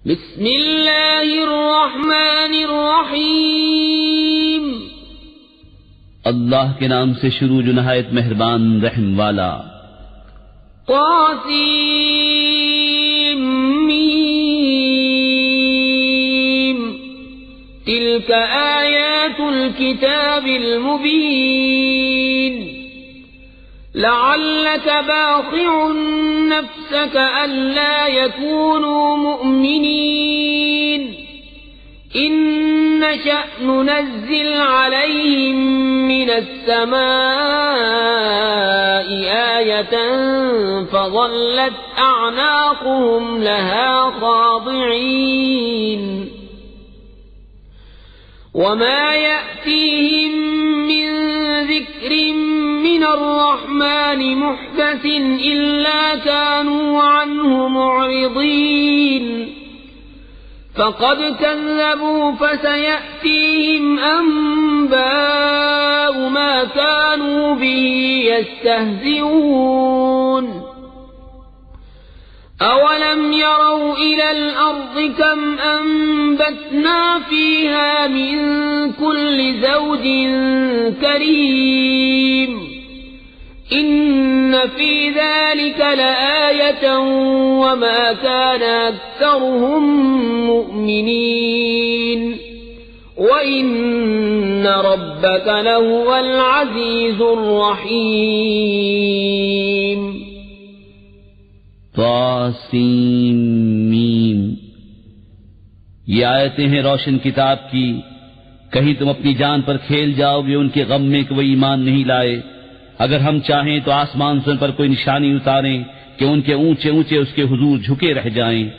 बिस्मिल्लाहिर्रहमानिर्रहीम। अल्लाह के नाम से शुरू जो नहायत मेहरबान रहम वाला। तासीम मीम तिल्क आयातुल किताबिल मुबीन लअल्लक बाखिउन नफ्सक अल्ला यकूनू मुअमिनीन इन नशअ नुनज़्ज़िल अलैहिम मिनस समाई आयतन फज़ल्लत अअनाक़ुहुम लहा ख़ादिईन वमा यअतीहिम मिन ज़िक्रिन मिनर रहमानि मुहदसिन इल्ला कानू अन्हु मुअरिदीन फ़क़द कज़्ज़बू फसयअतीहिम अंबाउ मा कानू बिही यस्तहज़िऊन अवलम यरौ इलल अर्ज़ि कम अंबतना फ़ीहा मिन कुल्लि ज़ौजिन करीम इन्न फ़ी ज़ालिक लआयतन वमा कान अक्सरुहुम मुअमिनीन वइन्न रब्बक लहुवल अज़ीज़ुर रहीम। तासीम मीम। ये आयतें हैं रोशन किताब की। कहीं तुम अपनी जान पर खेल जाओगे उनके गम में कि वो ईमान नहीं लाए। अगर हम चाहें तो आसमान से उन पर कोई निशानी उतारें कि उनके ऊंचे ऊंचे उसके हुजूर झुके रह जाएं,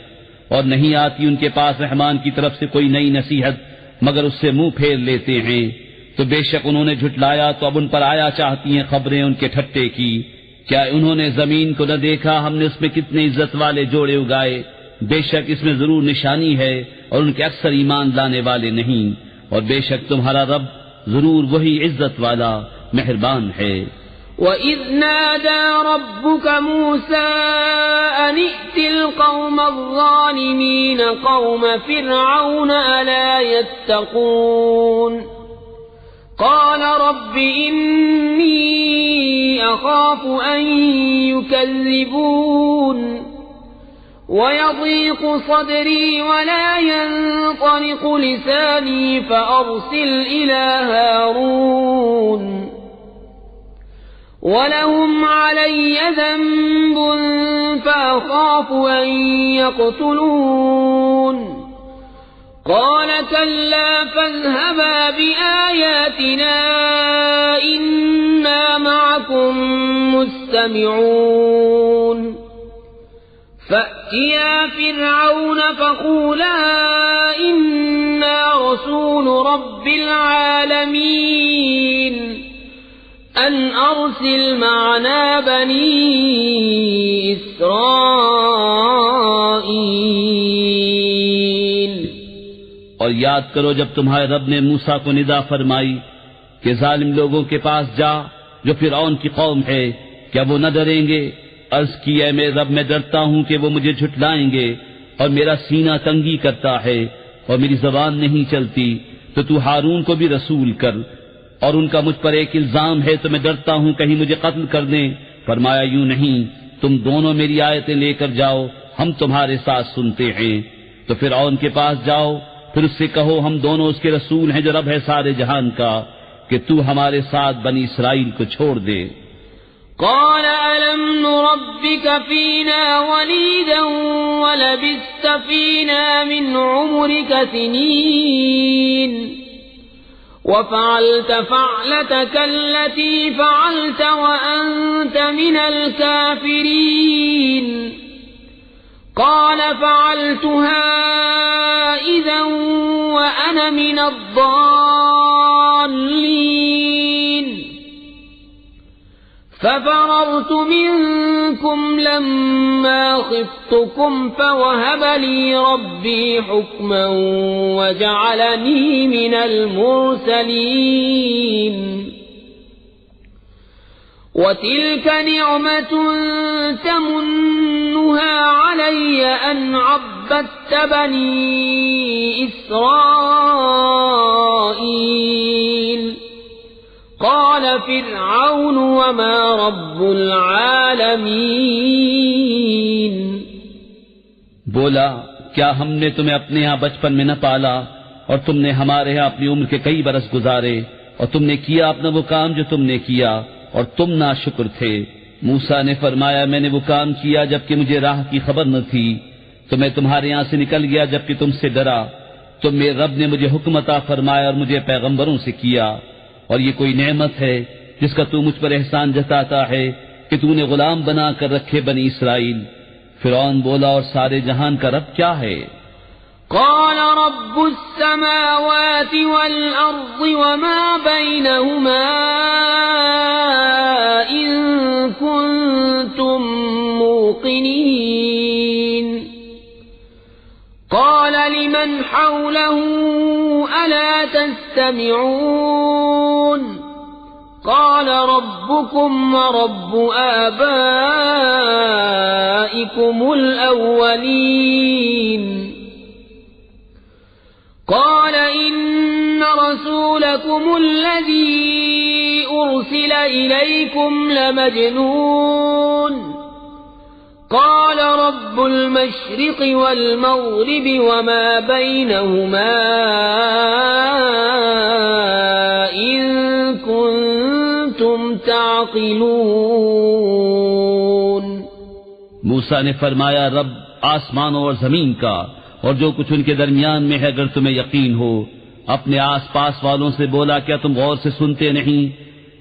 और नहीं आती उनके पास रहमान की तरफ से कोई नई नसीहत मगर उससे मुंह फेर लेते हैं। तो बेशक उन्होंने झुटलाया तो अब उन पर आया चाहती हैं खबरें उनके ठट्टे की। क्या उन्होंने जमीन को न देखा, हमने उसमें कितने इज्जत वाले जोड़े उगाए। बेशक इसमें जरूर निशानी है और उनके अक्सर ईमान लाने वाले नहीं, और बेशक तुम्हारा रब जरूर वही इज्जत वाला मेहरबान है। वइज़ नादा रब्बुक मूसा अन इतिल कौम अज़्ज़ालिमीन कौम फ़िरऔन अला यत्तक़ून क़ाल रब्बि इन्नी अख़ाफ़ु अन युकज़्ज़िबून वयज़ीक़ु सदरी वला यंतलिक़ु लिसानी फ़अरसिल इला हारून वलहुम अलय्य ज़ंबुन फ़अख़ाफ़ु अन यक़्तुलून क़ाल कल्ला फ़ाज़हबा बिआयातिना इन्ना मअकुम मुस्तमिऊन फ़अतिया फ़िरऔन फ़क़ूला इन्ना रसूल रब्बिल आलमीन अन अरसिल मअना बनी इस्राईल। और याद करो जब तुम्हारे रब ने मूसा को निदा फरमाई कि जालिम लोगों के पास जा जो फिरौन की कौम है, क्या वो न डरेंगे? अर्ज की है मेरे रब, मैं डरता हूं कि वो मुझे झुटलाएंगे और मेरा सीना तंगी करता है और मेरी जबान नहीं चलती। तो तू हारून को भी रसूल कर, और उनका मुझ पर एक इल्जाम है तो मैं डरता हूं कहीं मुझे कत्ल कर दें। फरमाया यूं नहीं, तुम दोनों मेरी आयतें लेकर जाओ, हम तुम्हारे साथ सुनते हैं। तो फिरौन के पास जाओ, फिर उससे कहो हम दोनों उसके रसूल हैं जो रब है सारे जहान का, कि तू हमारे साथ बनी इसराइल को छोड़ दे। क़ाल अलम नुरब्बिक फ़ीना वलीदन वलबिस्त फ़ीना मिन उम्रिक सिनीन वफ़अल्त फ़अलतक अल्लती फ़अल्त वअन्त मिनल काफ़िरीन क़ाल फ़अल्तुहा इज़न वअना मिनद्दाल्लीन ففررت منكم لما خفتكم فوهب لي ربي حكما وجعلني من المرسلين وتلك نعمة تمنها علي أن عبدت عبدت بني إسرائيل قال فرعون وما رب العالمين बोला, क्या हमने तुम्हें अपने यहाँ बचपन में न पाला और तुमने हमारे यहाँ अपनी उम्र के कई बरस गुजारे और तुमने किया अपना वो काम जो तुमने किया और तुम नाशुक्र थे। मूसा ने फरमाया, मैंने वो काम किया जबकि मुझे राह की खबर न थी, तो मैं तुम्हारे यहाँ से निकल गया जबकि तुमसे डरा। तो मेरे रब ने मुझे हुक्म अता फरमाया और मुझे पैगंबरों से किया, और ये कोई नेमत है जिसका तू मुझ पर एहसान जताता है कि तूने गुलाम बना कर रखे बनी इसराइल। फिरौन बोला, और सारे जहान का रब क्या है? قال رب السماوات والأرض وما بينهما إن كنتم موقنين قال لمن حوله ألا تستمعون قال ربكم ورب آبائكم الأولين قال إن رسولكم الذي أرسل إليكم لمجنون قال رب المشرق والمغرب وما بينهما إن كنتم تعقلون मूसा ने फरमाया, रब आसमानों और जमीन का और जो कुछ उनके दरमियान में है अगर तुम्हें यकीन हो। अपने आस पास वालों से बोला, क्या तुम गौर से सुनते नहीं?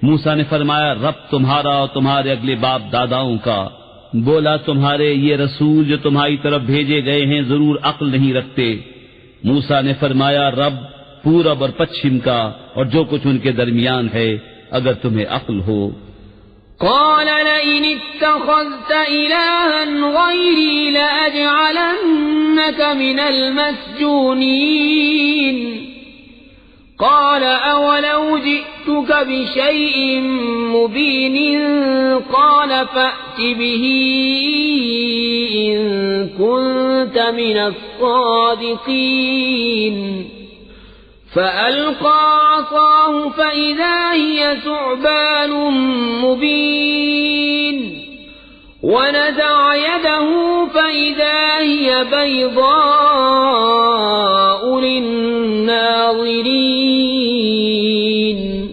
मूसा ने फरमाया, रब तुम्हारा और तुम्हारे अगले बाप दादाओं का। बोला, तुम्हारे ये रसूल जो तुम्हारी तरफ भेजे गए हैं जरूर अक्ल नहीं रखते। मूसा ने फरमाया, रब पूरब और पश्चिम का और जो कुछ उनके दरमियान है अगर तुम्हें अक्ल हो। قال لئن اتخذت إلها غيري لأجعلنك من المسجونين قال أولو جئتك بشيء مبين قال فأت به إن كنت من الصادقين فألقى عصاه فإذا هي ثعبان مبين ونزع يده فإذا هي بيضاء للناظرين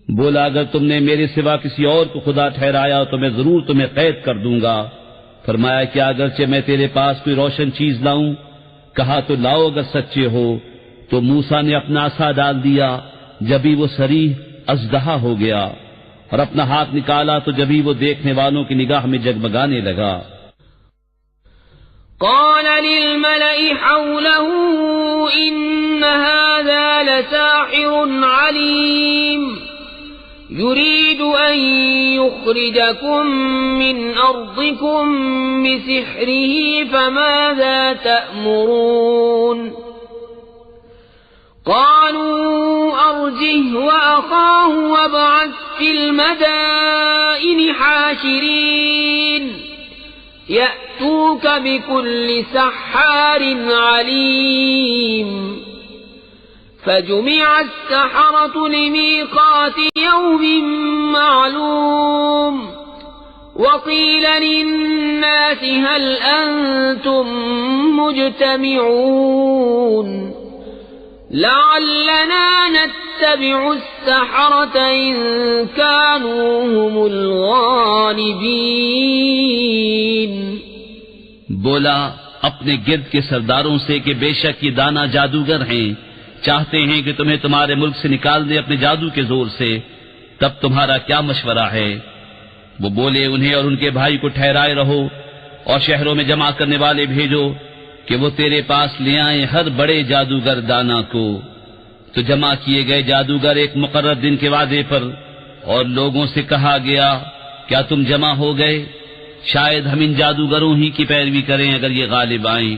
बोला, अगर तुमने मेरे सिवा किसी और को खुदा ठहराया तो मैं जरूर तुम्हें कैद कर दूंगा। फरमाया, क्या अगरचे मैं तेरे पास कोई रोशन चीज लाऊं? कहा, तो लाओ अगर सच्चे हो। तो मूसा ने अपना आसा डाल दिया, जभी वो सरीह अजदहा हो गया, और अपना हाथ निकाला तो जभी वो देखने वालों की निगाह में जगमगाने लगा। قال للملأ حوله إن هذا لساحر عليم يريد أن يخرجكم من أرضكم بسحره فماذا تأمرون قالوا أرجه وأخاه وابعث في المدائن حاشرين يأتوك بكل سحار عليم فجمع السحرة لميقات يوم معلوم وقيل للناس هل أنتم مجتمعون لعلنا نتبع السحرة إن كانوا هم الغالبين बोला, अपने गिर्द के सरदारों से कि बेशक ये दाना जादूगर हैं, चाहते हैं कि तुम्हें तुम्हारे मुल्क से निकाल दे अपने जादू के जोर से। तब तुम्हारा क्या मशवरा है? वो बोले, उन्हें और उनके भाई को ठहराए रहो और शहरों में जमा करने वाले भेजो कि वो तेरे पास ले आए हर बड़े जादूगर दाना को। तो जमा किए गए जादूगर एक मुकर्रर दिन के वादे पर, और लोगों से कहा गया, क्या तुम जमा हो गए? शायद हम इन जादूगरों ही की पैरवी करें अगर ये गालिब आएं।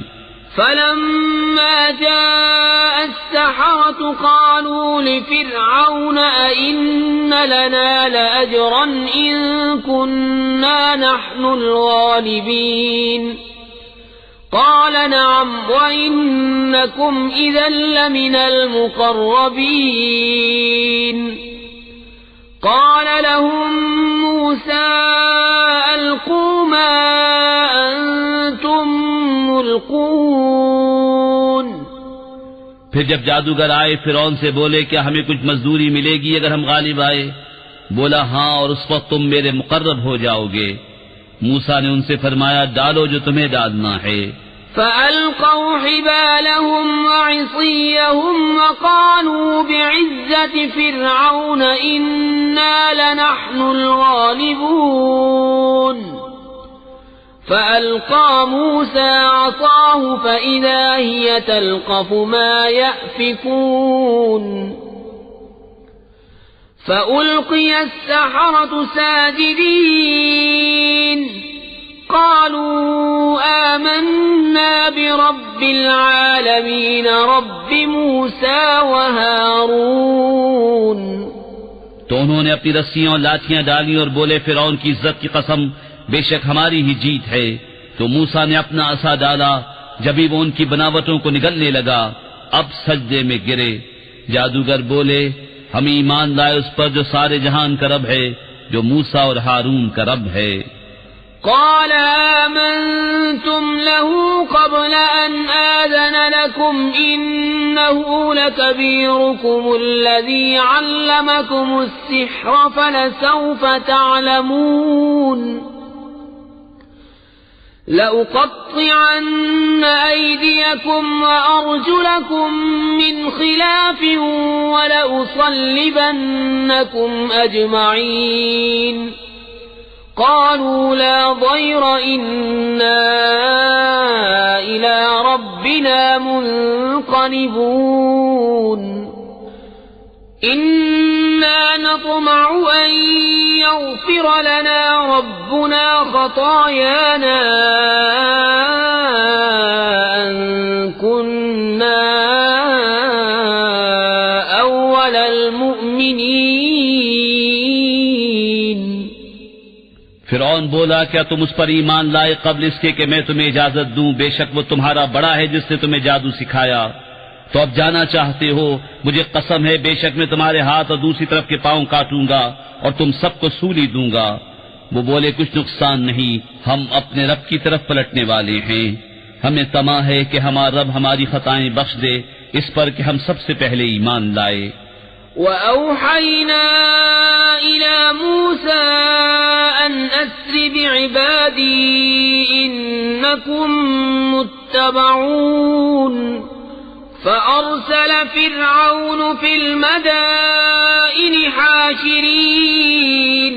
فلما جاء السحرة قالوا لفرعون أئن لنا لأجرا إن كنا نحن الغالبين قال نعم وإنكم إذا لمن المقربين قال لهم موسى ألقوا ما أنتم ملقون फिर जब जादूगर आए फिरौन से बोले क्या हमें कुछ मजदूरी मिलेगी अगर हम गालिब आए? बोला हाँ, और उस वक्त तुम मेरे मुकर्रब हो जाओगे। मूसा ने उनसे फरमाया डालो जो तुम्हें डालना है। فألقوا حبالهم وعصيهم وقالوا بعزة فرعون إنا لنحن الغالبون فألقى موسى عصاه فإذا هي تلقف ما يأفكون فألقي السحرة ساجدين قالوا آمنا برب العالمين رب موسى وهارون। तो उन्होंने अपनी रस्सियां और लाठियां डाली और बोले फिरौन की इज्जत की कसम बेशक हमारी ही जीत है। तो मूसा ने अपना असा डाला, जब ही वो उनकी बनावटों को निगलने लगा अब सजदे में गिरे। जादूगर बोले हम ईमान लाए उस पर जो सारे जहान का रब है, जो मूसा और हारून का रब है। قال آمنتم له قبل أن آذن لكم إنه لكبيركم الذي علمكم السحر فلسوف تعلمون لأقطعن أيديكم وأرجلكم من خلاف ولأصلبنكم أجمعين قالوا لا ضير إنا إلى ربنا منقلبون إنا نطمع أن يغفر لنا ربنا خطايانا أن كنا أول المؤمنين। फिरौन बोला क्या तुम उस पर ईमान लाए कब्ल इसके कि मैं तुम्हें इजाजत दूं? बेशक वो तुम्हारा बड़ा है जिसने तुम्हें जादू सिखाया। तो अब जाना चाहते हो? मुझे कसम है बेशक मैं तुम्हारे हाथ और दूसरी तरफ के पांव काटूंगा और तुम सबको सूली दूंगा। वो बोले कुछ नुकसान नहीं, हम अपने रब की तरफ पलटने वाले हैं। हमें तमा है कि हमारा रब हमारी खताएं बख्श दे इस पर कि हम सबसे पहले ईमान लाए। وأوحينا إلى موسى أن أسر بعبادي إنكم متبعون فأرسل فرعون في المدائن حاشرين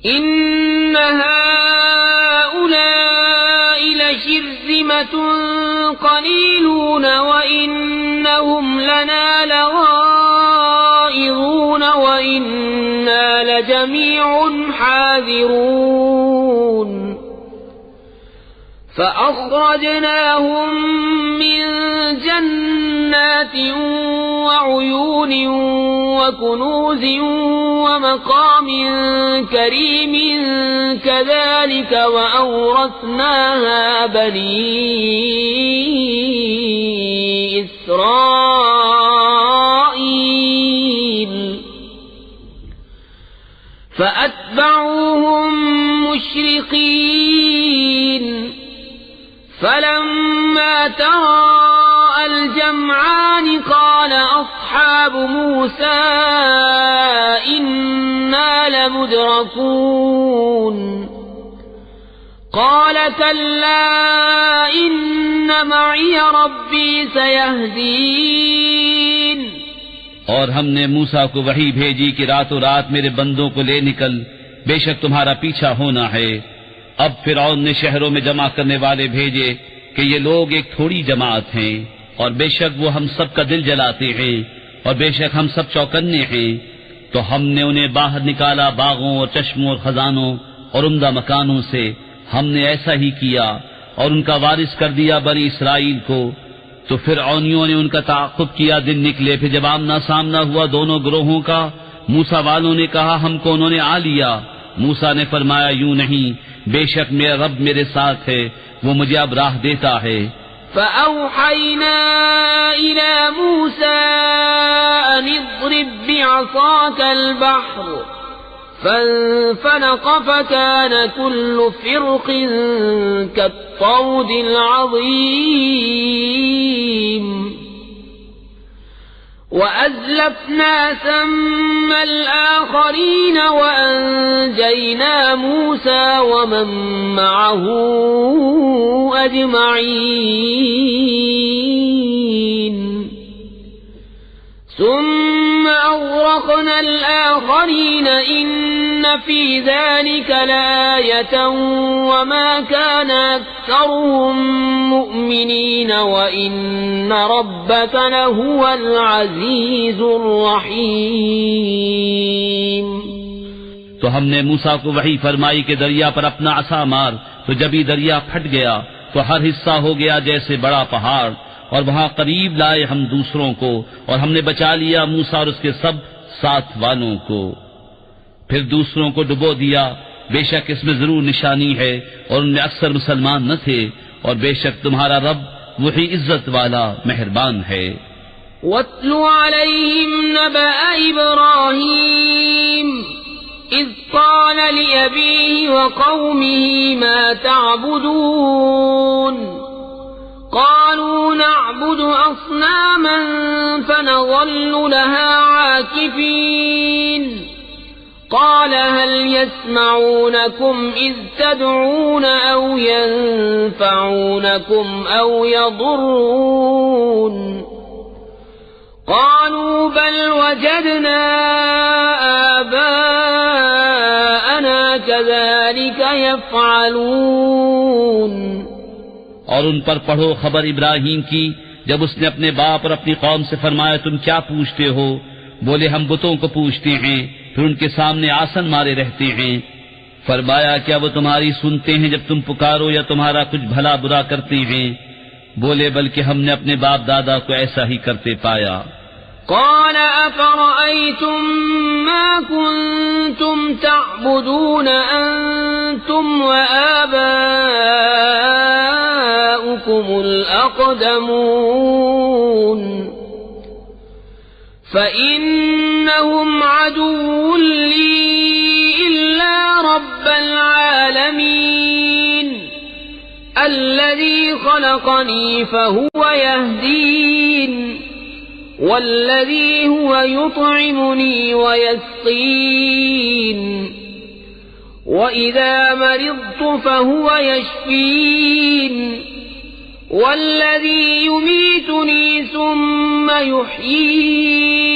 إن هؤلاء لشرذمة قليلون وإنهم لنا لغائظون وإنا لجميع حاذرون فأخرجناهم من جنات وعيون وكنوز ومقام كريم كذلك وأورثناها بني إسرائيل فأتبعوهم مشرقين فلما تراءى الجمعان قال أصحاب موسى إنا لمدركون قال كلا إن معي ربي سيهدين। और हमने मूसा को वही भेजी कि रातों रात मेरे बंदों को ले निकल, बेशक तुम्हारा पीछा होना है। अब फिरौन ने शहरों में जमा करने वाले भेजे कि ये लोग एक थोड़ी जमात हैं और बेशक वो हम सब का दिल जलाते हैं और बेशक हम सब चौकन्ने हैं। तो हमने उन्हें बाहर निकाला बागों और चश्मों और खजानों और उम्दा मकानों से। हमने ऐसा ही किया और उनका वारिस कर दिया बनी इसराइल को। तो फिरऔनियों ने उनका ताक़ुब किया, दिन निकले। फिर जब आमना सामना हुआ दोनों ग्रोहों का, मूसा वालों ने कहा हमको उन्होंने आ लिया। मूसा ने फरमाया यूं नहीं, बेशक मेरा रब मेरे साथ है, वो मुझे अब राह देता है। فأوحينا إلى موسى أن اضرب بعصاك البحر فانفلق فكان كل فرق كالطود العظيم وأزلفنا ثم الآخرين وأنجينا موسى ومن معه أجمعين ثم أغرقنا الآخرين إن في ذلك لآية وما كان أكثرهم مؤمنين وإن ربك لهو العزيز الرحيم। तो हमने मूसा को वही फरमाई कि दरिया पर अपना असा मार, तो जब ही दरिया फट गया तो हर हिस्सा हो गया जैसे बड़ा पहाड़, और वहां करीब लाए हम दूसरों को, और हमने बचा लिया मूसा और उसके सब साथ वालों को। फिर दूसरों को डुबो दिया। बेशक इसमें जरूर निशानी है, और उनमें अक्सर मुसलमान न थे, और बेशक तुम्हारा रब वही इज्जत वाला मेहरबान है। वत्लु अलैहिम नबअ इब्राहीम इज़ क़ाल लिअबीहि व क़ौमिहि मा तअबुदून قالوا نعبد أصناما فنظل لها عاكفين قال هل يسمعونكم إذ تدعون أو ينفعونكم أو يضرون قالوا بل وجدنا آباءنا كذلك يفعلون। और उन पर पढ़ो खबर इब्राहीम की, जब उसने अपने बाप और अपनी कौम से फरमाया तुम क्या पूछते हो? बोले हम बुतों को पूछते हैं, फिर उनके सामने आसन मारे रहते हैं। फरमाया क्या वो तुम्हारी सुनते हैं जब तुम पुकारो या तुम्हारा कुछ भला बुरा करते हैं? बोले बल्कि हमने अपने बाप दादा को ऐसा ही करते पाया। قال أفرأيتم ما كنتم تعبدون أنتم وآباؤكم الأقدمون فإنهم عدو لي إلا رب العالمين الذي خلقني فهو يهدين والذي هو يطعمني ويسقين وإذا مرضت فهو يشفين والذي يميتني ثم يحيين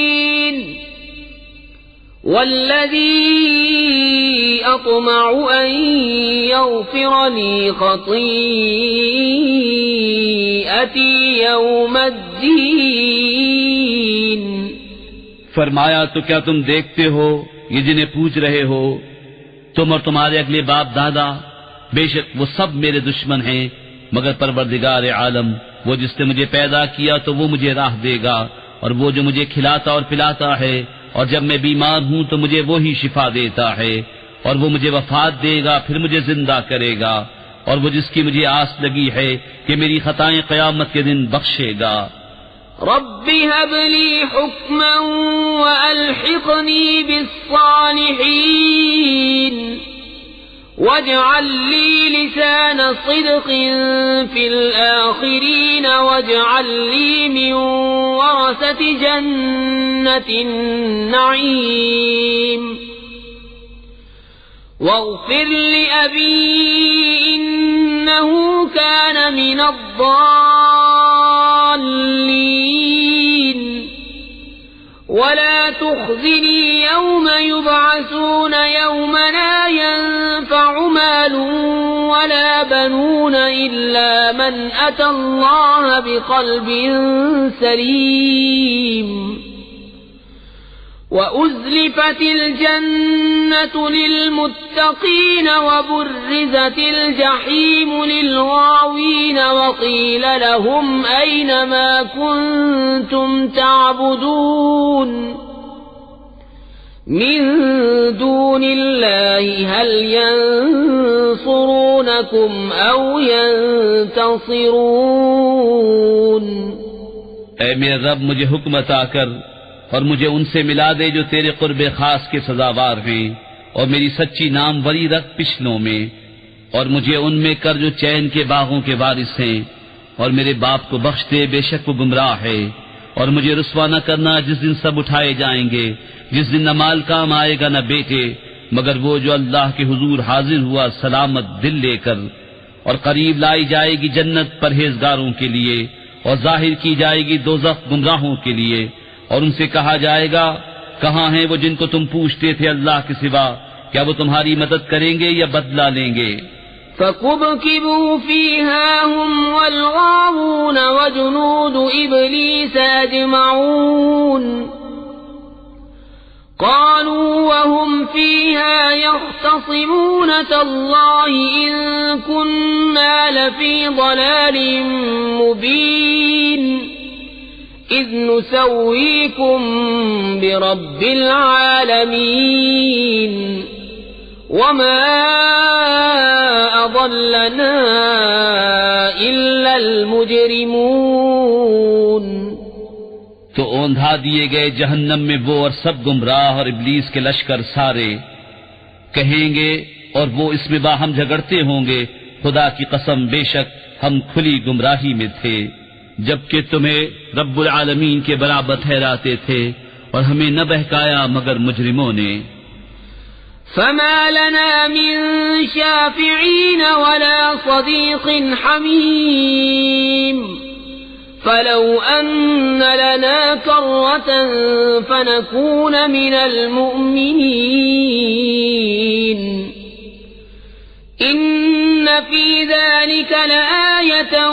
والذي أطمع أن يغفر لي خطيئتي يوم الدين। फरमाया तो क्या तुम देखते हो ये जिन्हें पूछ रहे हो, तुम और तुम्हारे अगले बाप दादा, बेशक वो सब मेरे दुश्मन हैं, मगर परवरदिगार आलम वो जिसने मुझे पैदा किया तो वो मुझे राह देगा, और वो जो मुझे खिलाता और पिलाता है, और जब मैं बीमार हूं तो मुझे वो ही शिफा देता है, और वो मुझे वफात देगा फिर मुझे जिंदा करेगा, और वो जिसकी मुझे आस लगी है कि मेरी खताएं क़यामत के दिन बख्शेगा। रब्बि हबली हुक्मन व अल्हिक़नी बिस्सालिहीन वजअल ली लिसान सिद्क़िन फिल आखिरीन वजअल ली मिन वरसति जन्नतिन नईम वग़फिर लिअबी इन्नहु कान मिनद्दाल्लीन वला तुख़्ज़िनी यौम युबअसून यौम ला यंफ़अु मालुन वला बनून इल्ला मन अतल्लाह बिक़ल्बिन सलीम। وأزلفت الجنة للمتقين وبرزت الجحيم للغاوين وقيل لهم أين ما كنتم تعبدون मिन दूनिल्लाहि हल यंसुरूनकुम औ यंतसिरून। ऐ मेरे रब, मुझे हुक्म अता कर और मुझे उनसे मिला दे जो तेरे कुर्बे खास के सजावार हैं, और मेरी सच्ची नामवरी रख पिछलों में, और मुझे उनमें कर जो चैन के बागों के वारिस हैं, और मेरे बाप को बख्श दे, बेशक वो गुमराह है। और मुझे रुस्वा न करना जिस दिन सब उठाए जाएंगे, जिस दिन न माल काम आएगा न बेटे, मगर वो जो अल्लाह के हुजूर हाजिर हुआ सलामत दिल लेकर। और करीब लाई जाएगी जन्नत परहेजगारों के लिए, और जाहिर की जाएगी दोज़ख गुमराहों के लिए। और उनसे कहा जाएगा, कहाँ हैं वो जिनको तुम पूछते थे अल्लाह के सिवा? क्या वो तुम्हारी मदद करेंगे या बदला लेंगे? फकुबकिबू फीहा हुम वल गावून व जुनूद इब्लीस अजमऊन। क़ालू वहुम फीहा यख्तसिमून तल्लाहि इन कुन्ना लफी ضलालिन मुबीन इज़ नुसव्वीकुम बिरब्बिल आलमीन वमा अज़ल्लना इल्लल मुजरिमून। तो औंधा दिए गए जहन्नम में वो और सब गुमराह और इब्लीस के लश्कर सारे कहेंगे, और वो इसमें बाहम झगड़ते होंगे, खुदा की कसम बेशक हम खुली गुमराही में थे, जबकि तुम्हें रब्बुल आलमीन के बराबर ठहराते थे, और हमें न बहकाया मगर मुजरिमों ने। फमा लना मिन शाफिईन वला सदीक़िन हमीम फलौ अन्न लना कर्रतन फनकून मिनल मुअमिनीन इन्न फी ज़ालिक लआयतन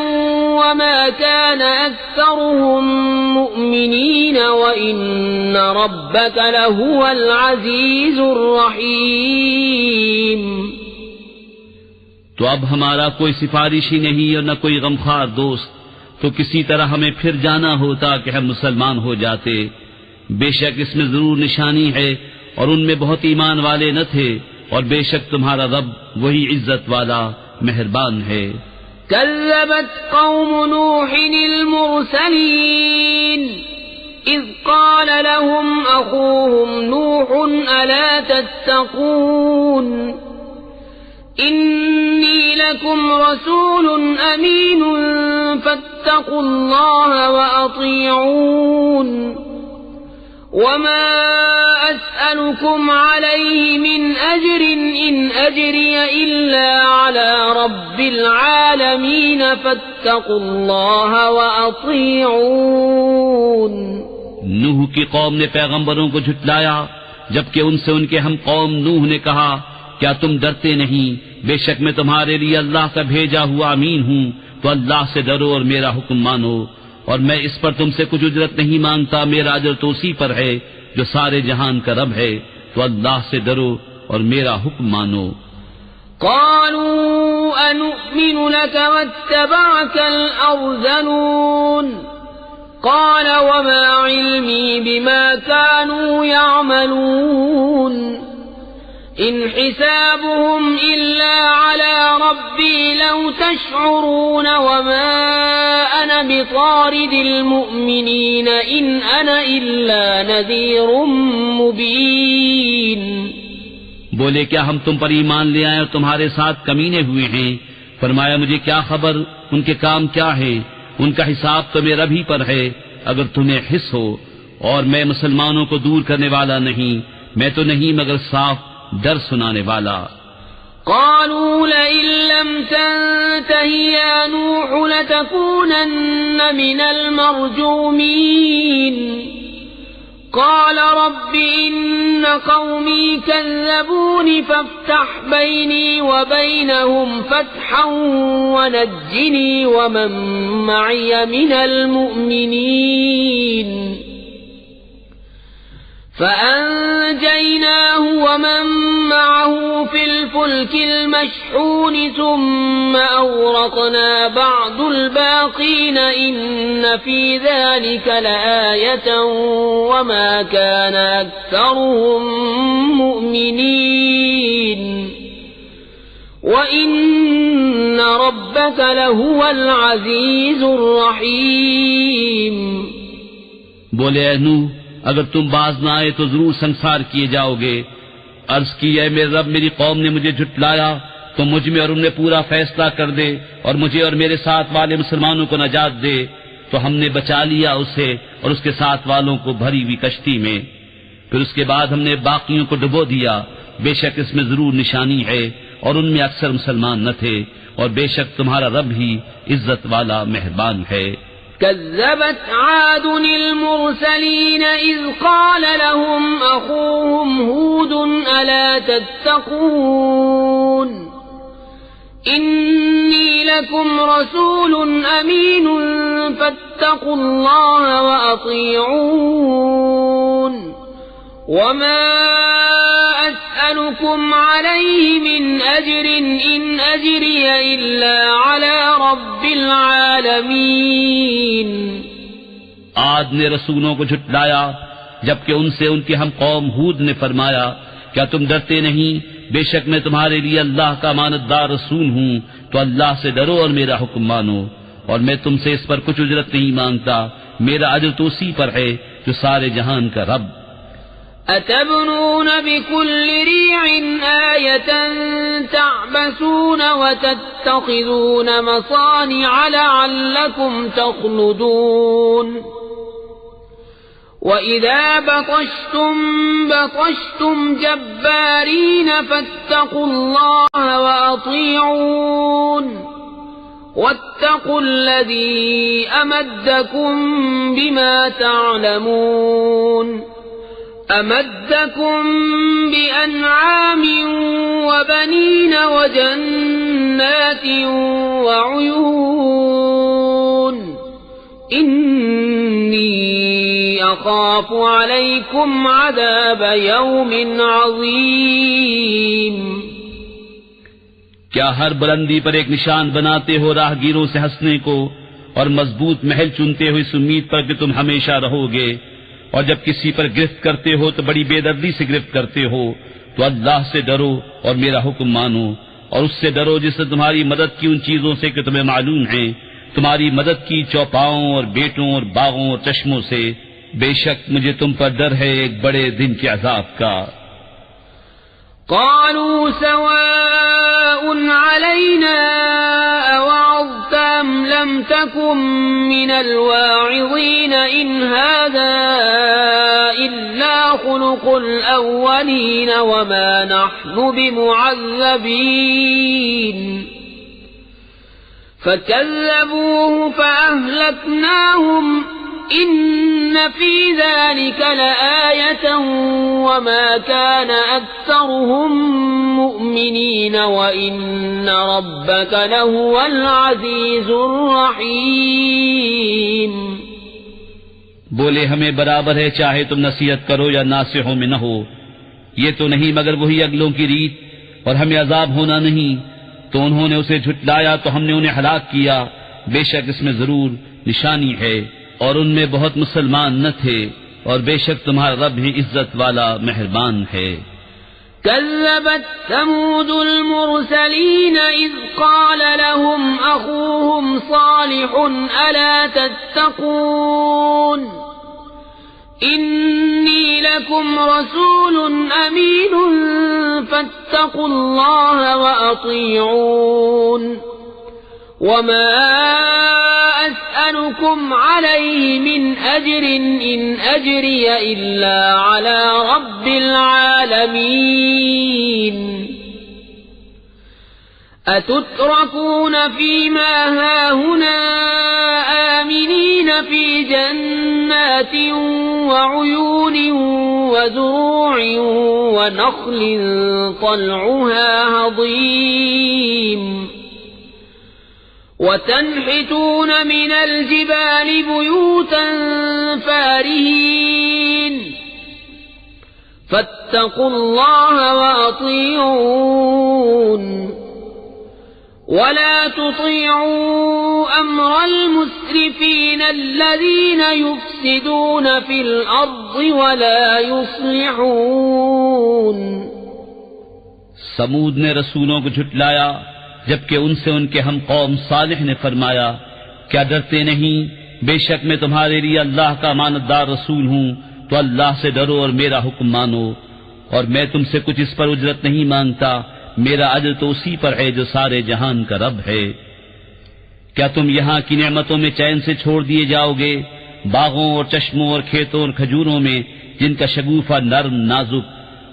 वमा कान अक्सरुहुम मुअमिनीन व इन्न रब्बक लहुवल अज़ीज़ुर रहीम। तो अब हमारा कोई सिफारिशी नहीं और न कोई गमखार दोस्त, तो किसी तरह हमें फिर जाना होता कि हम मुसलमान हो जाते। बेशक इसमें जरूर निशानी है, और उनमें बहुत ईमान वाले न थे, और बेशक तुम्हारा रब वही इज्जत वाला मेहरबान है। कज़्ज़बत कौम नूहिल मुरसलीन इज़ क़ाल लहुम अख़ूहुम नूहुन अला तत्तक़ून इन्नी लकुम रसूलुन अमीनुन फत्तक़ुल्लाह व अतीऊन वमा अस्अलुकुम अलैहि मिन अज्रिन इन अज्रिय इल्ला अला रब्बिल आलमीन फत्तक़ुल्लाह व अतीऊन। नूह की कौम ने पैगंबरों को झुटलाया, जबकि उनसे उनके हम कौम नूह ने कहा, क्या तुम डरते नहीं? बेशक मैं तुम्हारे लिए अल्लाह का भेजा हुआ अमीन हूँ, तो अल्लाह से डरो और मेरा हुक्म मानो, और मैं इस पर तुमसे कुछ उजरत नहीं मांगता, मेरा अजर तो उसी पर है जो सारे जहान का रब है, तो अल्लाह से डरो और मेरा हुक्म मानो। क़ालू अनु'मिनु लक वत्तबअकल अर्ज़लून क़ाल वमा इल्मी बिमा कानू यअमलून इन हिसाबुहुम इल्ला अला रब्बी लौ तशउरून वमा अना बितारिदिल मुअमिनीन इन अना इल्ला नज़ीरुम मुबीन। बोले, क्या हम तुम पर ईमान ले आए और तुम्हारे साथ कमीने हुए हैं? फरमाया, मुझे क्या खबर उनके काम क्या है, उनका हिसाब तो मेरा भी पर है, अगर तुम्हें हिस हो। और मैं मुसलमानों को दूर करने वाला नहीं, मैं तो नहीं मगर साफ डर सुनाने वाला। क़ालू लइन लम तंतहि या नूह लतकूनन्न मिनल मरजूमीन क़ाल रब्बि इन्न क़ौमी कज़्ज़बूनि फ़फ्तह बैनी व बैनहुम फ़त्हन वनज्जिनी वमन मअय मिनल मुअमिनीन فأنجيناه ومن معه في الفلك المشحون ثم أغرقنا أغرقنا بعد الباقين إن في ذلك لآية وما كان أكثرهم مؤمنين وإن ربك لهو العزيز الرحيم। बोले ऐ नूह, अगर तुम बाज न आए तो जरूर संसार किए जाओगे। अर्ज की, ऐ मेरे रब, मेरी कौम ने मुझे झुटलाया, तो मुझ में और उनमें पूरा फैसला कर दे और मुझे और मेरे साथ वाले मुसलमानों को नजात दे। तो हमने बचा लिया उसे और उसके साथ वालों को भरी हुई कश्ती में। फिर उसके बाद हमने बाकियों को डुबो दिया। बेशक इसमें जरूर निशानी है और उनमें अक्सर मुसलमान न थे, और बेशक तुम्हारा रब ही इज्जत वाला मेहरबान है। كذبت عاد المرسلين إذ قال لهم أخوهم هود ألا تتقون إني لكم رسول أمين فاتقوا الله وأطيعون وما أسألكم عليه من أجر إن أجري إلا على رب العالمين। आद ने रसूलों को झुटलाया जबकि उनसे उनकी हम कौम हूद ने फरमाया, क्या तुम डरते नहीं? बेशक मैं तुम्हारे लिए अल्लाह का मानतदार रसूल हूँ, तो अल्लाह से डरो और मेरा हुक्म मानो, और मैं तुमसे इस पर कुछ उजरत नहीं मांगता। मेरा अजर तो उसी पर है जो सारे जहान का रब। अतबनून बिकुल्ल रीइन आयतन तअबसून वतत्तखिज़ून मसानिअ लअल्लकुम तख्लुदून वइज़ा बतश्तुम बतश्तुम जब्बारीन फत्तकुल्लाह वअतीऊन वत्तकुल्लज़ी अमद्दकुम बिमा तअलमून अमद्दकुम बिअनआम वबनीन वजन्नातिन वउयून इन्नी अखाफु अलैकुम अज़ाब यौमिन अज़ीम। क्या हर बुलंदी पर एक निशान बनाते हो राहगीरों से हंसने को, और मजबूत महल चुनते हो इस उम्मीद पर कि तुम हमेशा रहोगे, और जब किसी पर गिरफ्त करते हो तो बड़ी बेदर्दी से गिरफ्त करते हो। तो अल्लाह से डरो और मेरा हुक्म मानो, और उससे डरो जिससे तुम्हारी मदद की उन चीजों से कि तुम्हें मालूम है, तुम्हारी मदद की चौपाओं और बेटों और बागों और चश्मों से। बेशक मुझे तुम पर डर है एक बड़े दिन के अजाब का। क़ालू सवाउन अलैना अवअज़्त अम लम तकुन मिनल वाइज़ीन इन हाज़ा इल्ला खुलुक़ुल अव्वलीन वमा नहनु बिमुअज़्ज़बीन फकज़्ज़बूहु फअहलकनाहुम इन्न फी ज़ालिका लआयतन वमा कान अक्सरुहुम मुअमिनीन वइन्न रब्बका लहुवल अज़ीज़ुर रहीम। बोले हमें बराबर है चाहे तुम नसीहत करो या नासिहों में न हो, ये तो नहीं मगर वही अगलों की रीत, और हमें अजाब होना नहीं। तो उन्होंने उसे झुटलाया तो हमने उन्हें हलाक किया। बेशक इसमें जरूर निशानी है और उनमें बहुत मुसलमान न थे, और बेशक तुम्हारा रब ही इज्जत वाला मेहरबान है। कज़्ज़बत समूदुल मुरसलीन इज़ क़ाल लहुम अख़ूहुम सालिहुन अला तत्तक़ून इन्नी लकुम रसूलुन अमीनुन फत्तक़ुल्लाह वअतीऊन वमा अस्अलुकुम अलैहि मिन अज्रिन इन अज्रिय इल्ला अला रब्बिल आलमीन। अतुत्रकून फीमा हाहुना आमिनीन फी जन्नातिन वउयूनिन वज़ुरू'इन वनख़्लिन तल्'उहा हज़ीम वतन्हितून मिनल जिबालि बुयूतन फ़ारिहीन फत्तक़ुल्लाह वअतीऊन वला तुतीअू अम्रल मुस्रिफीन अल्लज़ीना युफ्सिदून फिल अर्ज़ि वला युस्लिहून। समूद ने रसूलों को झुटलाया जबकि उनसे उनके हम कौम सालिह ने फरमाया, क्या डरते नहीं, बेशक मैं तुम्हारे लिए अल्लाह का मानदार रसूल हूँ, तो अल्लाह से डरो और मेरा हुक्म मानो, और मैं तुमसे कुछ इस पर उजरत नहीं मांगता, मेरा अजर तो उसी पर है जो सारे जहान का रब है। क्या तुम यहाँ की नेमतों में चैन से छोड़ दिए जाओगे, बागों और चश्मों और खेतों और खजूरों में जिनका शगुफा नर्म नाजुक,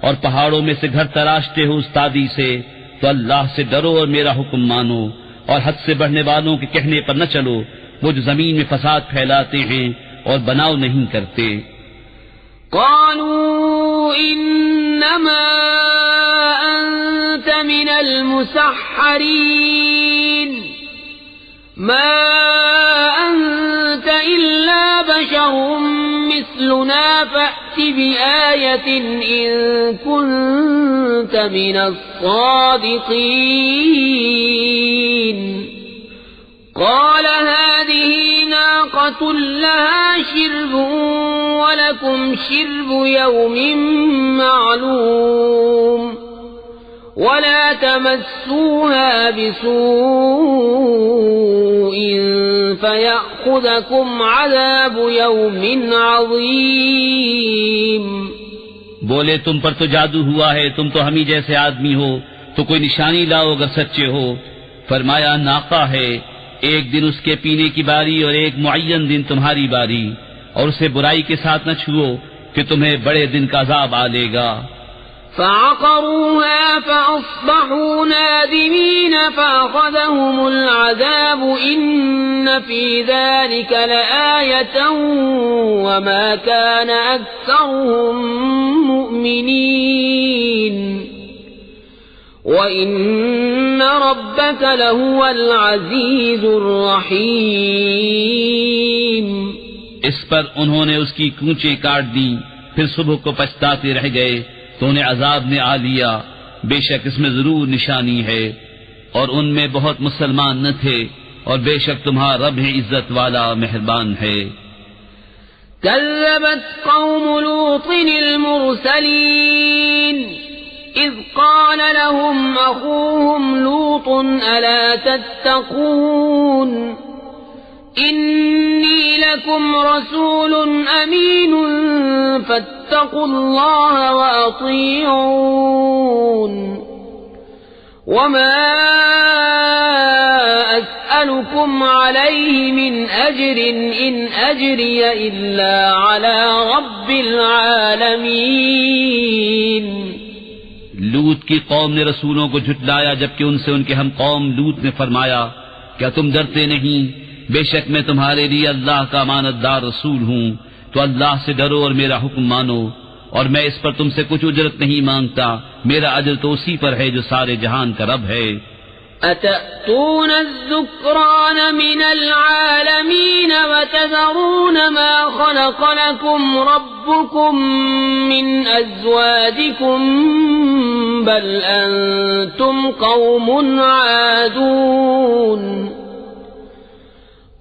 और पहाड़ों में से घर तराशते हो उस्तादी से, तो अल्लाह से डरो और मेरा हुक्म मानो, और हद से बढ़ने वालों के कहने पर न चलो, वो जो जमीन में फसाद फैलाते हैं और बनाव नहीं करते। क़ालू इन्नमा अंत मिनल मुसह्हरीन मा अंत इल्ला बशरुम मिस्लुना फ़अति बिआयतिन इन कुन्त मिनस सादिक़ीन। क़ाल हाज़िही नाक़तुन लहा शिर्बुन वलकुम शिर्बु यौमिन मालूम वला तमस्सूहा बिसूइन फ़यअख़ुज़कुम अज़ाबु यौमिन अज़ीम। बोले, तुम पर तो जादू हुआ है, तुम तो हम ही जैसे आदमी हो, तो कोई निशानी लाओ अगर सच्चे हो। फरमाया, नाका है, एक दिन उसके पीने की बारी और एक मुअय्यन दिन तुम्हारी बारी, और उसे बुराई के साथ न छुओ कि तुम्हें बड़े दिन का अज़ाब आ लेगा। फ़अक़रूहा फ़अस्बहू नादिमीन फ़अख़ज़हुमुल अज़ाबु इन्न फ़ी ज़ालिक लआयतन वमा कान अक्सरुहुम मुअ्मिनीन वइन्न रब्बक लहुवल अज़ीज़ुर रहीम। इस पर उन्होंने उसकी कूंचें काट दी, फिर सुबह को पछताते रह गए तो उन्हें अजाब ने आ लिया। बेशक इसमें जरूर निशानी है, और उनमें बहुत मुसलमान न थे, और बेशक तुम्हारा रब है इज्जत वाला मेहरबान है। कज़्ज़बत क़ौम लूतिनिल मुरसलीन इज़ क़ाल लहुम अख़ूहुम लूतुन अला तत्तक़ून इन्नी लकुम रसूलुन अमीनुन फत्तक़ुल्लाह व अतीऊन वमा अस्अलुकुम अलैहि मिन अज्रिन इन अज्रिय इल्ला अला रब्बिल आलमीन। लूत की कौम ने रसूलों को झुटलाया जबकि उनसे उनके हम कौम लूत ने फरमाया, क्या तुम डरते नहीं, बेशक मैं तुम्हारे लिए अल्लाह का मानदार रसूल हूँ, तो अल्लाह से डरो और मेरा हुक्म मानो, और मैं इस पर तुमसे कुछ उजरत नहीं मांगता, मेरा अजर तो उसी पर है जो सारे जहान का रब है। अतअतून अज़्ज़ुक्रान मिनल आलमीन वतज़रून मा ख़लक़ लकुम रब्बुकुम मिन अज़वाजिकुम बल अंतुम कौमुन आदून।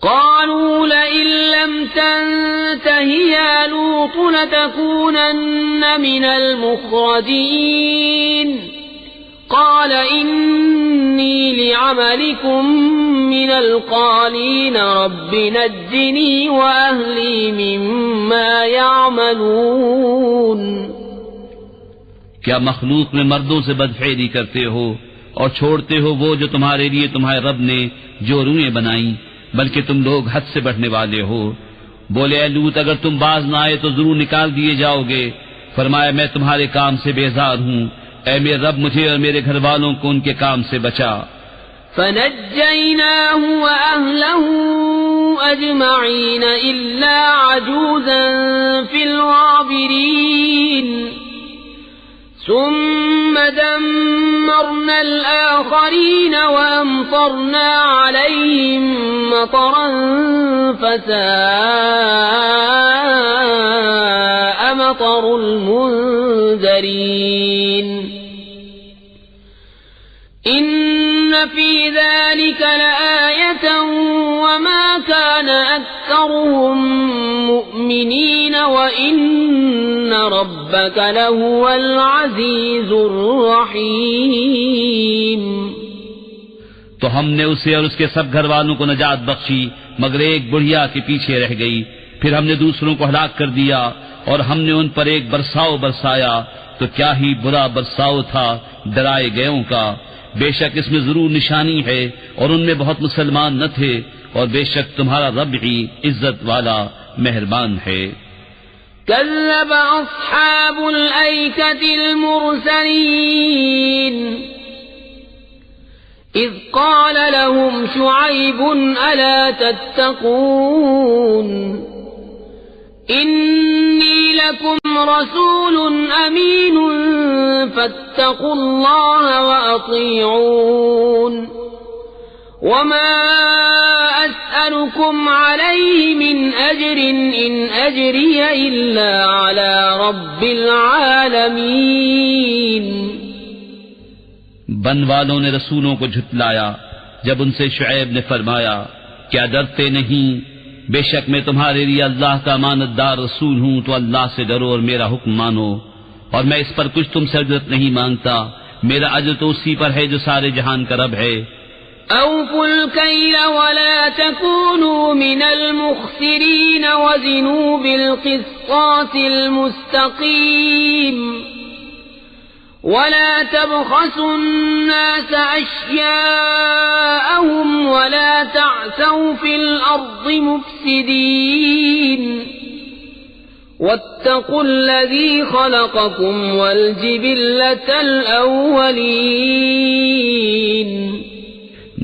क़ालू लइन लम तंतहि या लूत लतकूनन्न मिनल मुख़रजीन। क़ाल इन्नी लिअमलिकुम मिनल क़ालीन रब्बि नज्जिनी व अहली मिम्मा यअमलून। क्या मखलूक में मर्दों से बदफेरी करते हो और छोड़ते हो वो जो तुम्हारे लिए तुम्हारे रब ने जो रूहें बनाई, बल्कि तुम लोग हद से बढ़ने वाले हो। बोले, ऐ लूत, अगर तुम बाज न आए तो जरूर निकाल दिए जाओगे। फरमाया, मैं तुम्हारे काम से बेजार हूँ, ऐ मेरे रब मुझे और मेरे घर वालों को उनके काम से बचा। फनज्जयनाहु व अहलहु अजमईन इल्ला अजूज़न फिल गाबिरीन। सुम्म दम्मरनल आखरीन व अमतरना अलैहिम मतरन फसाअ मतरुल मुंज़रीन। इन्न फी ذلك لآية وما كان أكثرهم مؤمنين وإن ربك لهو العزيز الرحيم। तो हमने उसे और उसके सब घर वालों को नजात बख्शी, मगर एक बुढ़िया के पीछे रह गई। फिर हमने दूसरों को हलाक कर दिया और हमने उन पर एक बरसाव बरसाया, तो क्या ही बुरा बरसाव था डराए गयों का। बेशक इसमें जरूर निशानी है और उनमें बहुत मुसलमान न थे, और बेशक तुम्हारा रब ही इज्जत वाला मेहरबान है। कज़्ज़ब अस्हाबुल ऐकतिल मुरसलीन इज़ क़ाल लहुम शुअय्बुन अला तत्तक़ून इन्नी लकुम रसूलुन अमीनुन फत्तक़ुल्लाह व अतीऊन वमा अस्अलुकुम अलैहि मिन अज्रिन इन अज्रिय इल्ला अला रब्बिल आलमीन। बन वालों ने रसूलों को झुटलाया जब उनसे शुएब ने फरमाया, क्या डरते नहीं? बेशक मैं तुम्हारे लिए अल्लाह का अमानतदार रसूल हूँ, तो अल्लाह से डरो और मेरा हुक्म मानो, और मैं इस पर कुछ तुमसे अजरत नहीं मांगता। मेरा अजर तो उसी पर है जो सारे जहान का रब है। औफुल कैल वला तकूनू मिनल मुख्सिरीन वज़िनू बिल क़िस्तासिल मुस्तक़ीम वला तबख़सुन नास अश्याअहुम वला तअसौ फिल अर्दि मुफ़्सिदीन वत्तक़ुल्लज़ी ख़लक़कुम वल जिबिल्लतल अव्वलीन।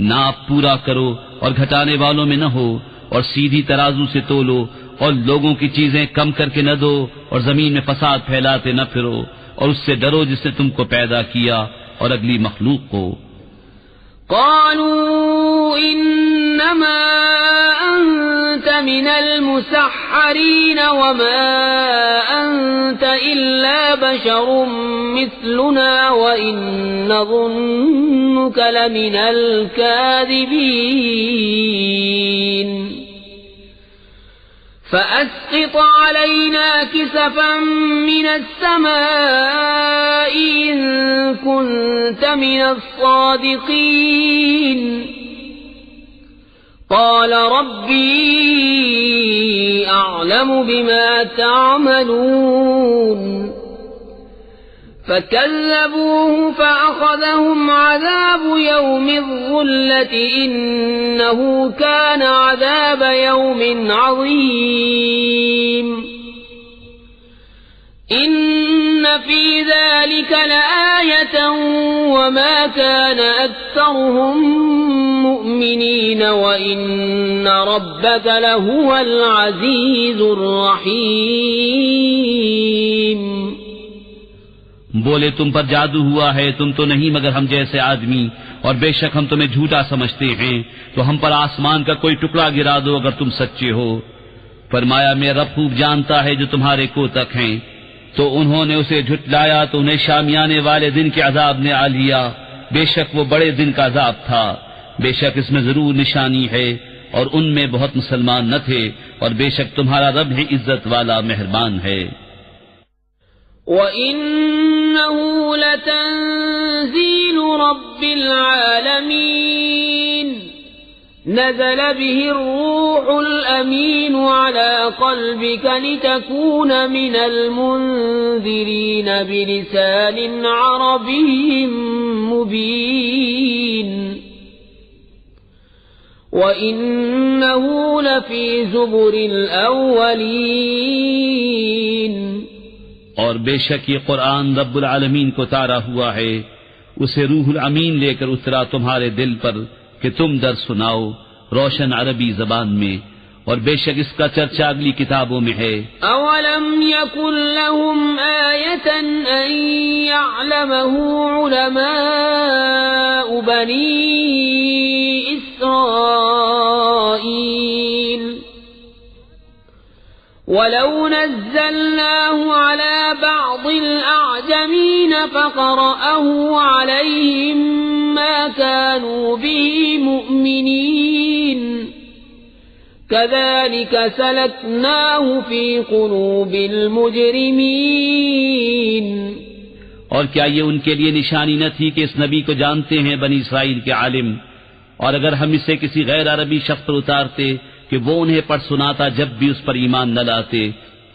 नाप पूरा करो और घटाने वालों में न हो, और सीधी तराजू से तोलो, और लोगों की चीजें कम करके न दो, और जमीन में फसाद फैलाते न फिरो, और उससे डरो जिसने तुमको पैदा किया और अगली मखलूक को। क़ालू इन्नमा अंत मिनल मुसह्हरीन वमा अंत इल्ला बशरुम मिस्लुना व इन्न ज़ुन्नुक लमिनल काज़िबीन فأسقط علينا كسفا من السماء إن كنت من الصادقين قال ربي أعلم بما تعملون فكذبوه فأخذهم عذاب يوم الظلة إنه كان عذاب يوم عظيم إن في ذلك لآية وما كان أكثرهم مؤمنين وإن ربك لهو العزيز الرحيم। बोले तुम पर जादू हुआ है, तुम तो नहीं मगर हम जैसे आदमी, और बेशक हम तुम्हें झूठा समझते हैं, तो हम पर आसमान का कोई टुकड़ा गिरा दो अगर तुम सच्चे हो। फरमाया मेरा रब खूब जानता है जो तुम्हारे कोतक हैं। तो उन्होंने उसे झुटलाया तो उन्हें शामियाने वाले दिन के अजाब ने आ लिया। बेशक वो बड़े दिन का अजाब था। बेशक इसमें जरूर निशानी है और उनमें बहुत मुसलमान न थे, और बेशक तुम्हारा रब ही इज्जत वाला मेहरबान है। وَإِنَّهُ لَتَنزِيلُ رَبِّ الْعَالَمِينَ نَزَلَ بِهِ الرُّوحُ الْأَمِينُ عَلَى قَلْبِكَ لِتَكُونَ مِنَ الْمُنذِرِينَ بِلِسَانٍ عَرَبِيٍّ مُبِينٍ وَإِنَّهُ لَفِي زُبُرِ الْأَوَّلِينَ और बेशक ये कुरान रब्बुल आलमीन को तारा हुआ है, उसे रूहुल अमीन लेकर उतरा तुम्हारे दिल पर कि तुम दर सुनाओ रोशन अरबी जबान में, और बेशक इसका चर्चा अगली किताबों में है। अवलम यकुन लहुम आयतन अन यअलमहु उलमाउ बनी इस्राईल वलौ नज़्ज़लनाहु अला बअदिल अअजमीन फ़क़रअहु अलैहिम मा ما كانوا به مؤمنين كذلك سلكناه في قلوب المجرمين और क्या ये उनके लिए निशानी न थी कि इस नबी को जानते हैं बनी इसराइल के आलिम, और अगर हम इसे किसी गैर अरबी शख्स पर उतारते कि वो उन्हें पढ़ सुनाता जब भी उस पर ईमान न लाते,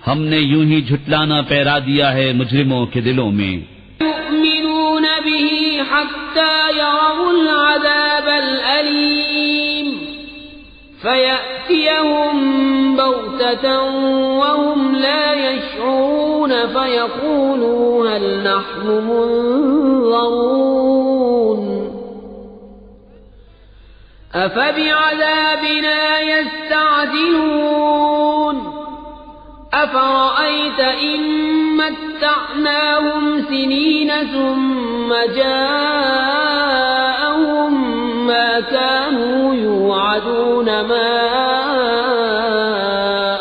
हमने यूं ही झुटलाना पैरा दिया है मुजरिमों के दिलों में। युमिनून बिही हत्ता यरौल अज़ाबल अलीम फयअतियहुम बग़ततन वहुम ला यशऊरून फयक़ूलू हल नहनु मुनज़रून अफ़बिअज़ाबिना यस्तअजिलून अफ़रअयत इन मत्तअनाहुम सिनीन सुम्म जाअहुम मा कानू युअदून मा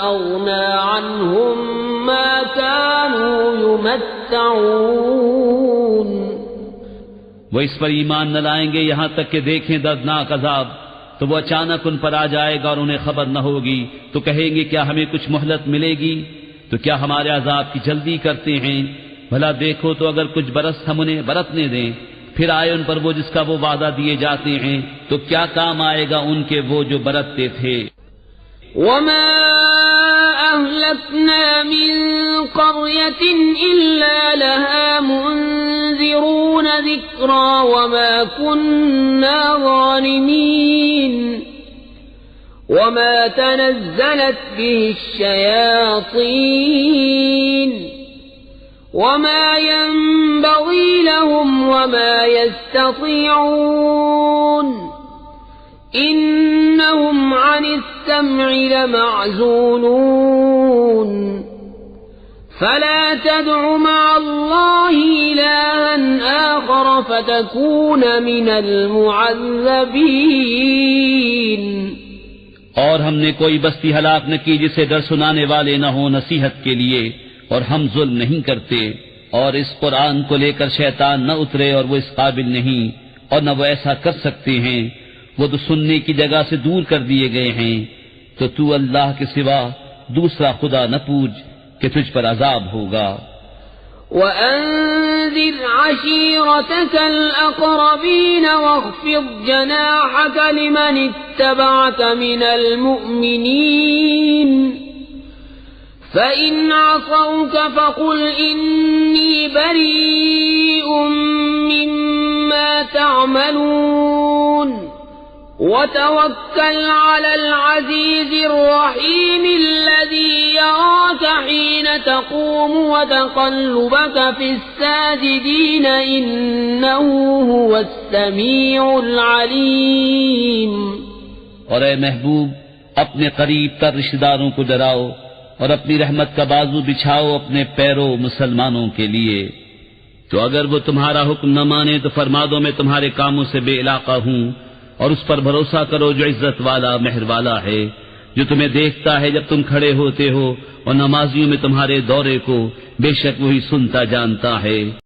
अग़ना अन्हुम मा कानू युमत्तऊन। वो इस पर ईमान न लाएंगे यहाँ तक कि देखें दर्दनाक अजाब, तो वो अचानक उन पर आ जाएगा और उन्हें खबर न होगी, तो कहेंगे क्या हमें कुछ मोहलत मिलेगी? तो क्या हमारे अजाब की जल्दी करते हैं? भला देखो तो अगर कुछ बरस हम उन्हें बरतने दें, फिर आए उन पर वो जिसका वो वादा दिए जाते हैं, तो क्या काम आएगा उनके वो जो बरतते थे। वमा अहलकना मिन क़र्यतिन इल्ला लहा मुनज़िरून ज़िक्रा वमा कुन्ना ज़ालिमीन वमा तनज़्ज़लत बिश्शयातीन वमा यंबग़ी लहुम वमा यस्ततीऊन इन्नहुम अनिस्सम्इ लमअज़ूलून फला तदउ मअल्लाहि इलाहन आखर फतकून मिनल मुअज़्ज़बीन। और हमने कोई बस्ती हलाक न की जिसे डर सुनाने वाले न हो नसीहत के लिए, और हम जुल्म नहीं करते। और इस कुरान को लेकर शैतान न उतरे और वो इस काबिल नहीं, और न वो ऐसा कर सकते हैं, वो तो सुनने की जगह से दूर कर दिए गए हैं। तो तू अल्लाह के सिवा दूसरा खुदा न पूज कि तुझ पर अजाब होगा। वअन्ज़िर अशीरतकल अक़रबीन वख़्फ़िज़ जनाहक लिमन इत्तबअक मिनल मुअ्मिनीन फ़इन अஸौक फ़क़ुल इन्नी बरीउम मिम्मा तअमलून वतवक्कल अलल अज़ीज़िर रहीम الذي يراك حين تقوم وتقلبك في الساجدين إنه هو السميع العليم। और ए महबूब, अपने करीब तर रिश्तेदारों को डराओ और अपनी रहमत का बाजू बिछाओ अपने पैरों मुसलमानों के लिए। तो अगर वो तुम्हारा हुक्म न माने तो फरमा दो मैं तुम्हारे कामों से बेइलाका हूँ, और उस पर भरोसा करो जो इज्जत वाला मेहर वाला है, जो तुम्हें देखता है जब तुम खड़े होते हो और नमाजियों में तुम्हारे दौरे को बेशक वही सुनता जानता है।